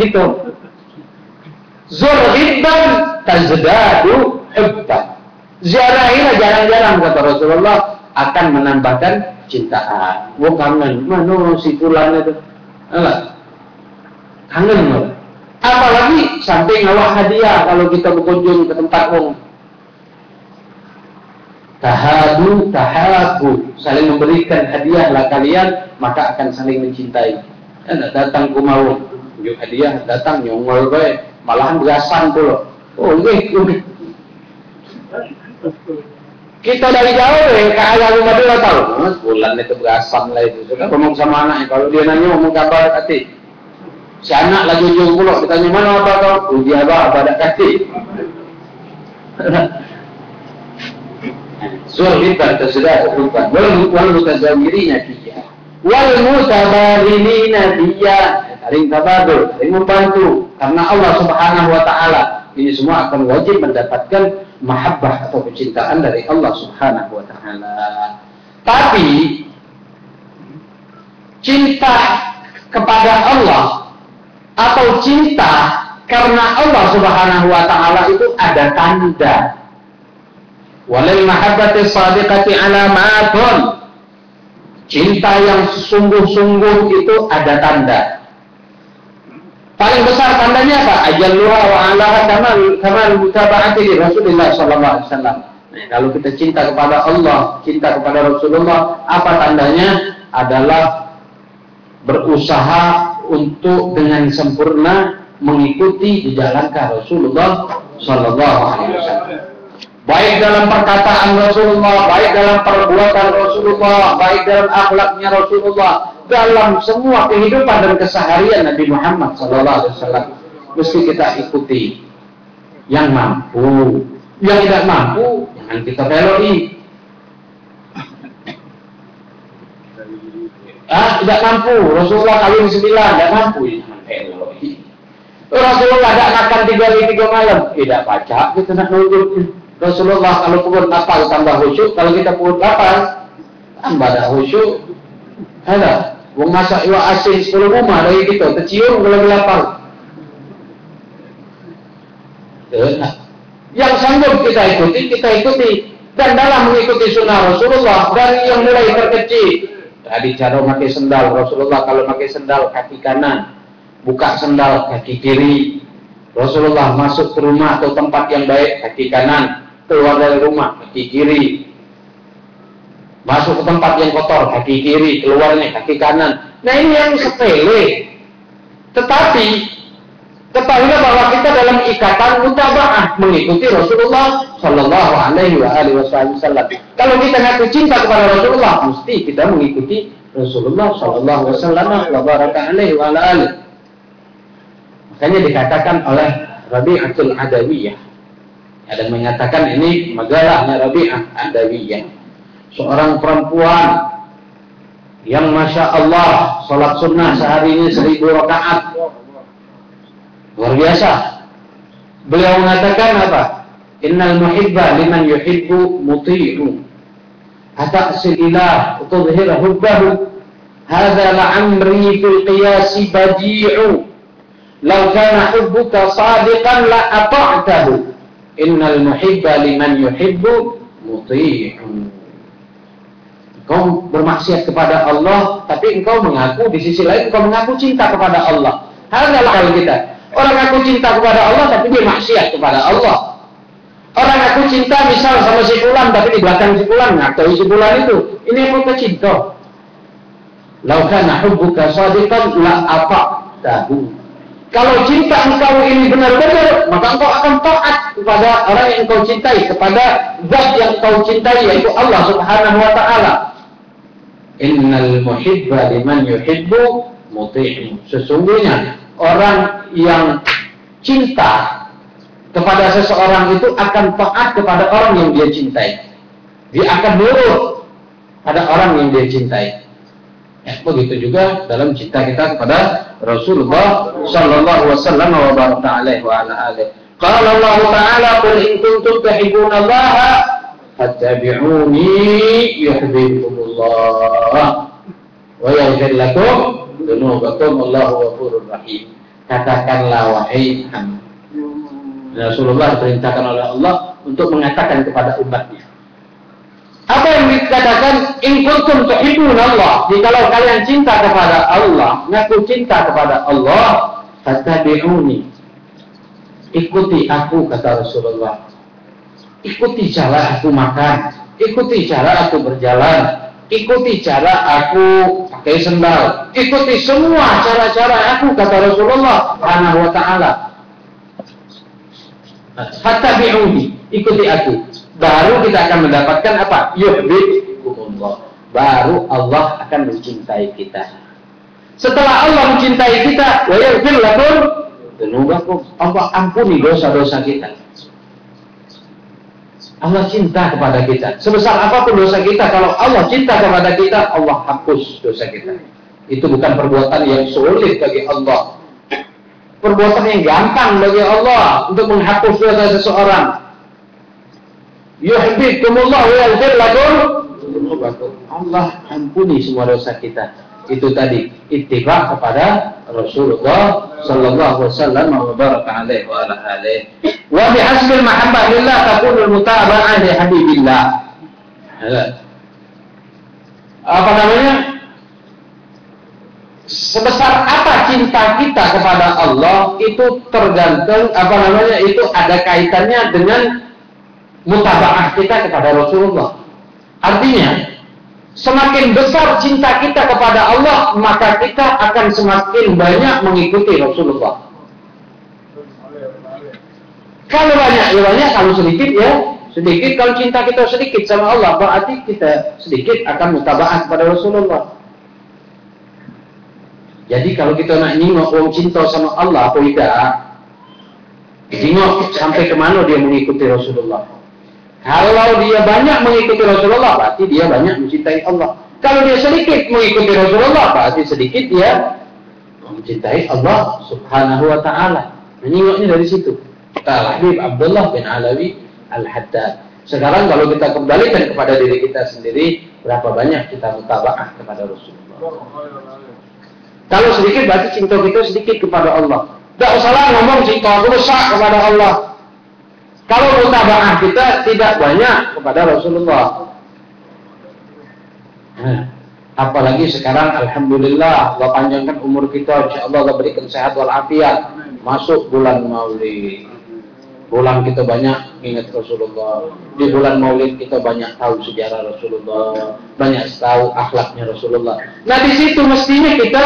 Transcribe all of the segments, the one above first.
Itu. Zur hibban tazdadu hubban. Ziarahilah jarang-jarang kata Rasulullah akan menambahkan cintaan. Wah kangen, mana si fulan itu? Alah. Kangen malah. Apalagi sampai ngawah hadiah kalau kita berkunjung ke tempat umum. Tahadu, tahabu, saling memberikan hadiahlah kalian, maka akan saling mencintai. Datang ku mau, yuk hadiah, datang nyongol baik, malahan berasan pula. Oh ini. Kita dari jauh ke ayah rumah dia tahu. Bulan itu berasan lah itu. Sudah ngomong sama anaknya, kalau dia nanya ngomong kabar hati. Si anak lagi ujung pulau, ditanya mana apa kau? Uji apa ada kaki. Surhibat tersedak rupan. Wal mutazawirina dia. Wal mutabarinina dia. Saling tabadul, saling membantu. Karena Allah Subhanahu Wa Taala ini semua akan wajib mendapatkan mahabbah atau kecintaan dari Allah Subhanahu Wa Taala. Tapi cinta kepada Allah atau cinta karena Allah Subhanahu Wa Taala itu ada tanda. Walil mahabbati shadiqati alamatun. Cinta yang sungguh-sungguh itu ada tanda. Paling besar tandanya apa? Ajalluha wa alaha kamal mutaba'ati li Rasulullah sallallahu alaihi wasallam. Nah, kalau kita cinta kepada Allah, cinta kepada Rasulullah, apa tandanya? Adalah berusaha untuk dengan sempurna mengikuti jejak langkah Rasulullah sallallahu alaihi wasallam. Baik dalam perkataan Rasulullah, baik dalam perbuatan Rasulullah, baik dalam akhlaknya Rasulullah, dalam semua kehidupan dan keseharian Nabi Muhammad SAW mesti kita ikuti. Yang mampu, yang tidak mampu jangan kita beloi. Tidak mampu, Rasulullah kawin 9 tidak mampu, jangan beloi. Rasulullah tidak makan 3 hari 3 malam, tidak baca kita nak nunjuk. Rasulullah kalau pukul 8 tambah khusyuk, kalau kita pukul 8 tambah dah khusyuk. Ada, wong masak iwak asin 10 rumah dari kita, tercium kalau lapar. Yang sanggup kita ikuti. Dan dalam mengikuti sunnah Rasulullah, dari yang mulai terkecil. Tadi cara pakai sendal, Rasulullah kalau pakai sendal kaki kanan, buka sendal kaki kiri. Rasulullah masuk ke rumah atau tempat yang baik kaki kanan, keluar dari rumah kaki kiri, masuk ke tempat yang kotor kaki kiri, keluarnya kaki kanan. Nah ini yang sepele, tetapi ketahuilah bahwa kita dalam ikatan mutaba'ah mengikuti Rasulullah Sallallahu Alaihi Wasallam. Kalau kita ngaku cinta kepada Rasulullah, mesti kita mengikuti Rasulullah Sallallahu Alaihi Wasallam. Makanya dikatakan oleh Rabi'atul Adawiyah, ada mengatakan ini magalahnya Rabi'ah Adawiyah, seorang perempuan yang Masya Allah sholat sunnah sehari ini 1000 rakaat, luar biasa. Beliau mengatakan apa? Innal muhibba liman yuhibbu muti'u ata'sil ilah utudhira hubbahu hadha la'amri fil qiyasi badi'u law kana hubbuka sadiqan la ata'tahu innal muhibba liman yuhibbu muti'u. Engkau bermaksiat kepada Allah, tapi engkau mengaku di sisi lain engkau mengaku cinta kepada Allah. Hadalah kalau kita orang ngaku cinta kepada Allah tapi dia maksiat kepada Allah. Orang ngaku cinta misal sama si fulan tapi di belakang si fulan ngaku si fulan itu. Ini bukan cinta. Lau kana hubbuka shadiqan la ata'tahu. Kalau cinta engkau ini benar-benar, maka engkau akan taat kepada orang yang engkau cintai, kepada zat yang engkau cintai, yaitu Allah Subhanahu wa Ta'ala. Innal muhibba liman yuhibbu muti'u. Sesungguhnya orang yang cinta kepada seseorang itu akan taat kepada orang yang dia cintai. Dia akan nurut pada orang yang dia cintai. Ya, begitu juga dalam cinta kita kepada Rasulullah sallallahu wasallam wa baraka alaihi wa ala alihi. Qala Allah Ta'ala qul in kuntum tuhibbunallaha fattabi'uni yuhibbukumullah wa yaghfir lakum dzunubakum wallahu ghafurur rahim. katakanlah wahai hamba. Rasulullah diperintahkan oleh Allah untuk mengatakan kepada umatnya. Apa yang dikatakan? In kuntum tuhibbunallah. Jikalau kalian cinta kepada Allah, ngaku cinta kepada Allah, fattabi'uni. Ikuti aku, kata Rasulullah. Ikuti cara aku makan, ikuti cara aku berjalan, ikuti cara aku pakai sendal, ikuti semua cara-cara aku, kata Rasulullah Subhanahu wa ta'ala. Fattabi'uni, ikuti aku. Baru kita akan mendapatkan apa? Yuhibbukumullah. Baru Allah akan mencintai kita. Setelah Allah mencintai kita, wa yaghfir lakum dzunubakum. Allah ampuni dosa-dosa kita. Allah cinta kepada kita. Sebesar apapun dosa kita, kalau Allah cinta kepada kita, Allah hapus dosa kita. Itu bukan perbuatan yang sulit bagi Allah. Perbuatan yang gampang bagi Allah untuk menghapus dosa seseorang. Yuhibbukumullah wa yaghfir lakum dzunubakum. Allah ampuni semua dosa kita. Itu tadi ittiba kepada Rasulullah sallallahu alaihi wasallam wa baraka alaihi wa ala alihi. Wa bihasbil mahabbah lillah takunul mutaba'ah li habibillah. Apa namanya? Sebesar apa cinta kita kepada Allah itu tergantung apa namanya? Itu ada kaitannya dengan mutaba'ah kita kepada Rasulullah. Artinya, semakin besar cinta kita kepada Allah, maka kita akan semakin banyak mengikuti Rasulullah. Kalau banyak, ya banyak. Kalau sedikit, ya sedikit. Kalau cinta kita sedikit sama Allah, berarti kita sedikit akan mutaba'ah kepada Rasulullah. Jadi kalau kita nak nengok orang cinta sama Allah, apa tidak? Tengok sampai kemana dia mengikuti Rasulullah. Kalau dia banyak mengikuti Rasulullah, berarti dia banyak mencintai Allah. Kalau dia sedikit mengikuti Rasulullah, berarti sedikit dia mencintai Allah Subhanahu wa ta'ala. Menengoknya dari situ. Al-Habib Abdullah bin Alawi Al-Haddad. Sekarang kalau kita kembalikan kepada diri kita sendiri, berapa banyak kita mutaba'ah kepada Rasulullah. Kalau sedikit, berarti cinta kita sedikit kepada Allah. Tak usahlah ngomong cinta besar kepada Allah. Kalau mutaba'ah kita tidak banyak kepada Rasulullah. Apalagi sekarang alhamdulillah Allah panjangkan umur kita, insyaallah Allah berikan sehat walafiat. Masuk bulan Maulid. Bulan kita banyak ingat Rasulullah. Di bulan Maulid kita banyak tahu sejarah Rasulullah, banyak tahu akhlaknya Rasulullah. Nah, di situ mestinya kita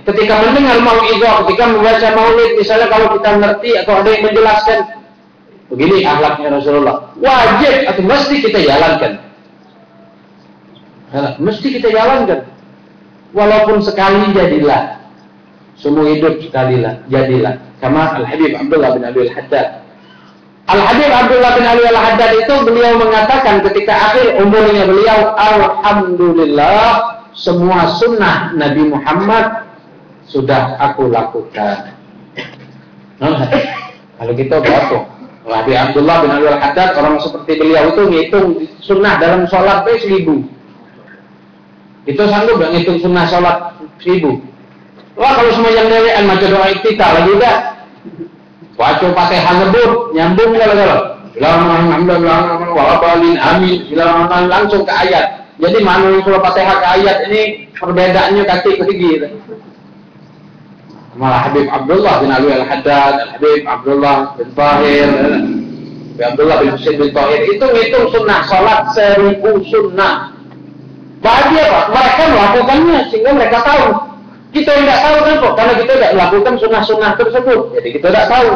ketika mendengar mau'izah, ketika membaca Maulid, misalnya kalau kita ngerti atau ada yang menjelaskan begini akhlaknya Rasulullah, wajib atau mesti kita jalankan. Mesti kita jalankan. Walaupun sekali jadilah. Semua hidup sekalilah, jadilah. Kama Al-Habib Abdullah bin Ali Al-Haddad. Al-Habib Abdullah bin Ali Al-Haddad itu beliau mengatakan ketika akhir umurnya beliau, alhamdulillah semua sunnah Nabi Muhammad sudah aku lakukan. Kalau kita berapa? Nabi Abdullah bin Ali Al-Haddad, orang seperti beliau itu ngitung sunnah dalam sholat 1000. Itu sanggup gak ngitung sunnah sholat 1000? Wah, kalau semua yang dewean macam doa iftitah lagi dah. Baca Fatihah ngebut, nyambung kalau. Bismillahirrahmanirrahim. Amin. Bismillahirrahmanirrahim, langsung ke ayat. Jadi mana surah Fatihah ke ayat ini perbedaannya kaki ke Malah Habib Abdullah bin Ali Al-Haddad, Habib Abdullah bin Tahir, Habib Abdullah bin Husain bin Tahir itu ngitung sunnah salat 1000 sunnah. Bahagia Pak, mereka melakukannya sehingga mereka tahu. Kita tidak tahu kenapa? Karena kita tidak melakukan sunnah-sunnah tersebut. Jadi kita tidak tahu.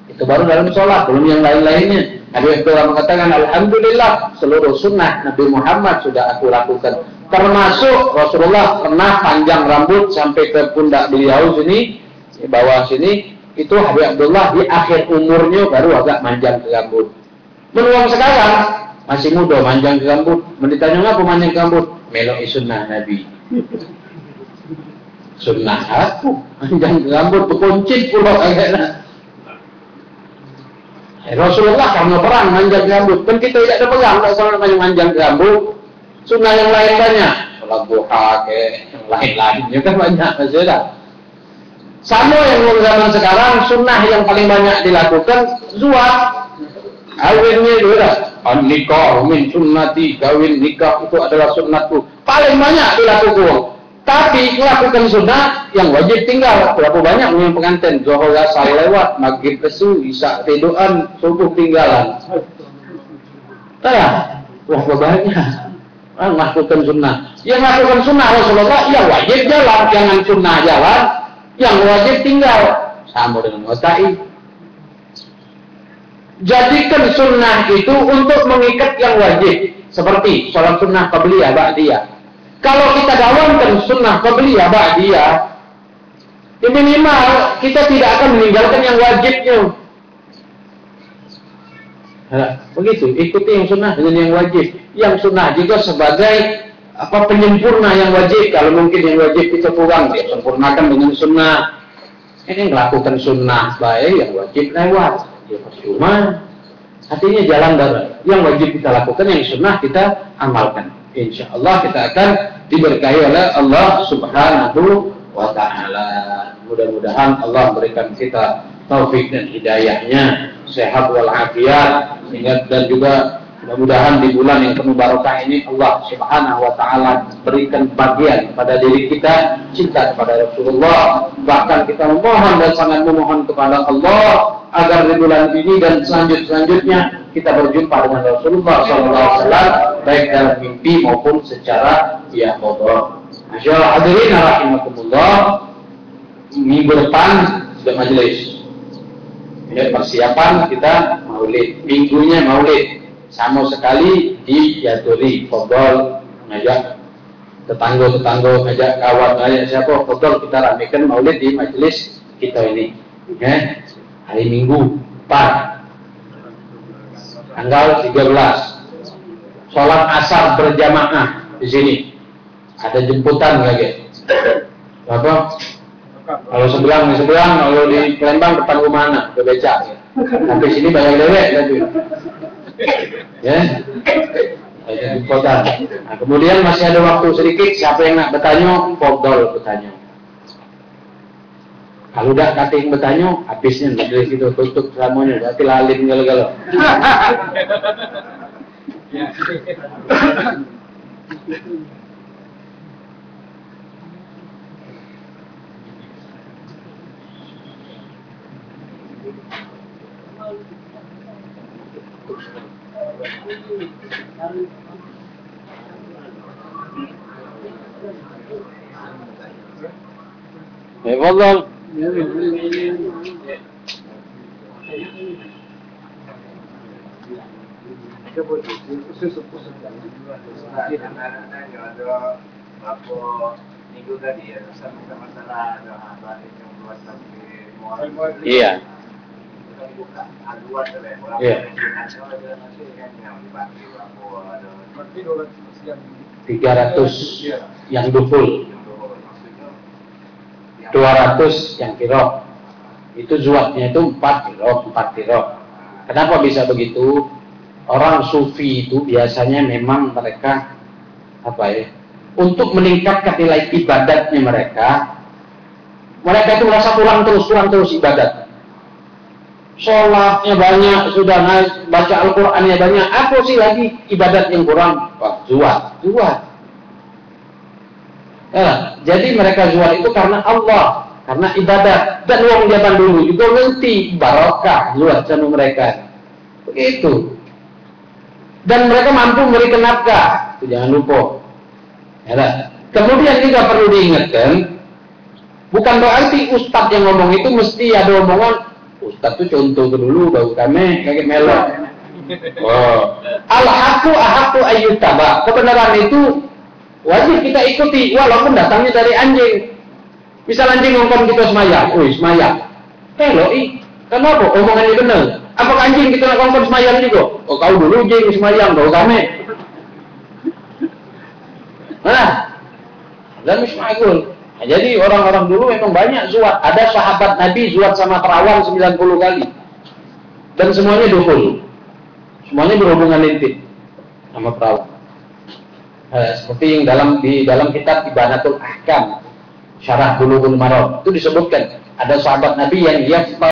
Itu baru dalam sholat, belum yang lain-lainnya. Habib Abdullah mengatakan, alhamdulillah seluruh sunnah Nabi Muhammad sudah aku lakukan. Termasuk Rasulullah pernah panjang rambut sampai ke pundak beliau sini, di bawah sini. Itu Habib Abdullah di akhir umurnya baru agak manjang ke rambut. Menuang sekarang masih muda manjang ke rambut. Ditanya apa manjang ke rambut? Melok sunnah Nabi. Sunnah aku manjang ke rambut berkuncit pulau agaknya. Rasulullah karena perang manjang ke rambut. Kan kita tidak ada perang, tak salah manjang ke rambut. Sunnah yang lain banyak. Sholat duha ke yang lain-lainnya kan banyak saja. Sama yang zaman sekarang, sunnah yang paling banyak dilakukan zuat. Kawinnya itu nikah min sunnati, kawin nikah itu adalah sunnatku. Paling banyak dilakukan. Tapi melakukan sunnah yang wajib tinggal. Berapa banyak yang pengantin? Zuhur asar lewat, maghrib kesu, isya tiduran, subuh tinggalan. Wah banyak. Melakukan sunnah. Yang melakukan sunnah Rasulullah, yang wajib jalan, jangan sunnah jalan, yang wajib tinggal. Sama dengan watai. Jadikan sunnah itu untuk mengikat yang wajib, seperti sholat sunnah qabliyah ba'diyah. Kalau kita dawamkan sunnah qabliyah ba'diyah, minimal kita tidak akan meninggalkan yang wajibnya. Begitu, ikuti yang sunnah dengan yang wajib. Yang sunnah juga sebagai penyempurna yang wajib. Kalau mungkin yang wajib kita kurang, dia sempurnakan dengan sunnah. Ini melakukan sunnah baik, yang wajib lewat. Ya percuma, artinya jalan bareng. Yang wajib kita lakukan, yang sunnah kita amalkan. Insya Allah kita akan diberkahi oleh Allah Subhanahu wa Ta'ala. Mudah-mudahan Allah berikan kita taufik dan hidayahnya, sehat walafiat, dan juga mudah-mudahan di bulan yang penuh barokah ini Allah Subhanahu wa Ta'ala berikan bagian pada diri kita cinta kepada Rasulullah. Bahkan kita memohon dan sangat memohon kepada Allah agar di bulan ini dan selanjutnya kita berjumpa dengan Rasulullah SAW baik dalam mimpi maupun secara yaqظah. Masyaallah hadirin rahimakumullah, minggu depan sudah majelis. Ya, persiapan kita maulid, minggunya maulid. Sama sekali diatur, fadhol ngajak tetangga-tetangga, ngajak kawan, ngajak siapa, fadhol kita ramekan maulid di majelis kita ini. Ya. Hari Minggu 4 tanggal 13 sholat asar berjamaah di sini. Ada jemputan lagi. Apa? Kalau sebelang, kalau di Palembang depan rumah anak, ke becak. Sampai sini banyak lewek tadi. Ya. Ada jemputan. Nah, kemudian masih ada waktu sedikit, siapa yang nak bertanya, fadhol bertanya. Kalau udah kating bertanya, habisnya majelis itu tutup selamanya, berarti lalim galau-galau. Wallah. Iya. Iya. 300 yang duful, 200 yang kiro. Itu zuatnya itu 4 kiro. Kenapa bisa begitu? Orang sufi itu biasanya memang mereka untuk meningkatkan nilai ibadatnya mereka itu merasa kurang terus ibadat. Sholatnya banyak, sudah baca Al-Qur'annya banyak, apa sih lagi ibadat yang kurang? Wah, zuat. Jadi mereka zuat itu karena Allah, karena ibadat. Dan orang zaman dulu juga ngerti barokah zuat sama mereka. Begitu. Dan mereka mampu memberikan nafkah, itu jangan lupa. Kemudian juga perlu diingatkan, bukan berarti ustadz yang ngomong itu mesti ada omongan. Ustadz itu contoh dulu, baru kami kayak melok. Al-haqqu ahaqqu ayyutaba. Kebenaran itu wajib kita ikuti, walaupun datangnya dari anjing. Misal anjing ngomong kita semayang, semayang. Kenapa? Omongannya benar. Apakah anjing kita ngomong semayang juga? Oh, kau dulu anjing semayang, baru kami. Dan misma'agul. Nah, jadi orang-orang dulu memang banyak zuat. Ada sahabat Nabi zuat sama perawan 90 kali. Dan semuanya duful. Semuanya berhubungan intim sama perawan. Seperti yang di dalam kitab Ibanatul Ahkam, Syarah Bulughul Maram, itu disebutkan Ada sahabat Nabi yang